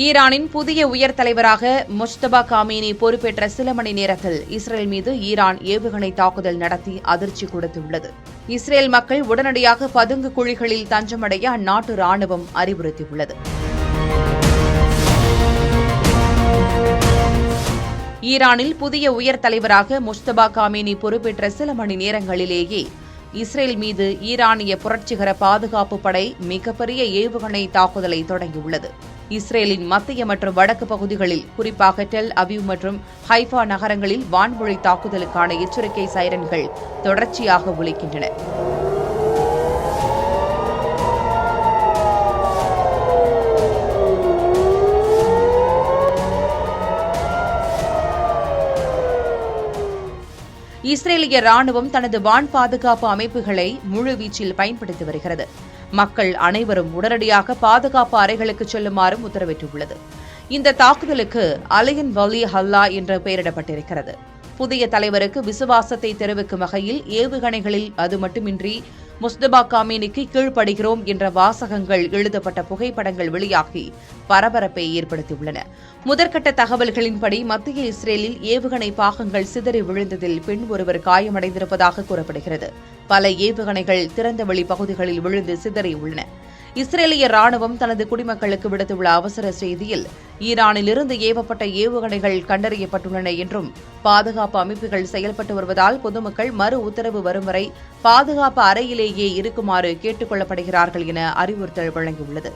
ஈரானின் புதிய உயர் தலைவராக முஜ்தபா காமீனி பொறுப்பேற்ற சில மணி நேரத்தில் இஸ்ரேல் மீது ஈரான் ஏவுகணை தாக்குதல் நடத்தி அதிர்ச்சி கொடுத்துள்ளது. இஸ்ரேல் மக்கள் உடனடியாக பதுங்கு குழிகளில் தஞ்சமடைய அந்நாட்டு ராணுவம் அறிவுறுத்தியுள்ளது. ஈரானில் புதிய உயர் தலைவராக முஜ்தபா காமீனி பொறுப்பேற்ற சில மணி நேரங்களிலேயே இஸ்ரேல் மீது ஈரானிய புரட்சிகர பாதுகாப்பு படை மிகப்பெரிய ஏவுகணை தாக்குதலை தொடங்கியுள்ளது. இஸ்ரேலின் மத்திய மற்றும் வடக்கு பகுதிகளில், குறிப்பாக டெல் அவீவ் மற்றும் ஹைஃபா நகரங்களில் வான்வழி தாக்குதலுக்கான எச்சரிக்கை சைரன்கள் தொடர்ச்சியாக ஒலிக்கின்றன. இஸ்ரேலிய ராணுவம் தனது வான் பாதுகாப்பு அமைப்புகளை முழுவீச்சில் பயன்படுத்தி வருகிறது. மக்கள் அனைவரும் உடனடியாக பாதுகாப்பு அறைகளுக்கு செல்லுமாறும் உத்தரவிட்டுள்ளது. இந்த தாக்குதலுக்கு அலியன் வலி ஹல்லா என்று பெயரிடப்பட்டிருக்கிறது. புதிய தலைவருக்கு விசுவாசத்தை தெரிவிக்கும் வகையில் ஏவுகணைகளில் அது மட்டுமின்றி முஜ்தபா காமீனிக்கு கீழ்ப்படுகிறோம் என்ற வாசகங்கள் எழுதப்பட்ட புகைப்படங்கள் வெளியாகி பரபரப்பை ஏற்படுத்தியுள்ளன. முதற்கட்ட தகவல்களின்படி மத்திய இஸ்ரேலில் ஏவுகணை பாகங்கள் சிதறி விழுந்ததில் பெண் ஒருவர் காயமடைந்திருப்பதாக கூறப்படுகிறது. பல ஏவுகணைகள் திறந்தவெளி பகுதிகளில் விழுந்து சிதறியுள்ளன. இஸ்ரேலிய ராணுவம் தனது குடிமக்களுக்கு விடுத்துள்ள அவசர செய்தியில் ஈரானிலிருந்து ஏவப்பட்ட ஏவுகணைகள் கண்டறியப்பட்டுள்ளன என்றும் பாதுகாப்பு அமைப்புகள் செயல்பட்டு வருவதால் பொதுமக்கள் மறு உத்தரவு வரும் வரை பாதுகாப்பு அறையிலேயே இருக்குமாறு கேட்டுக் கொள்ளப்படுகிறார்கள் என அறிவுறுத்தல் வழங்கியுள்ளது.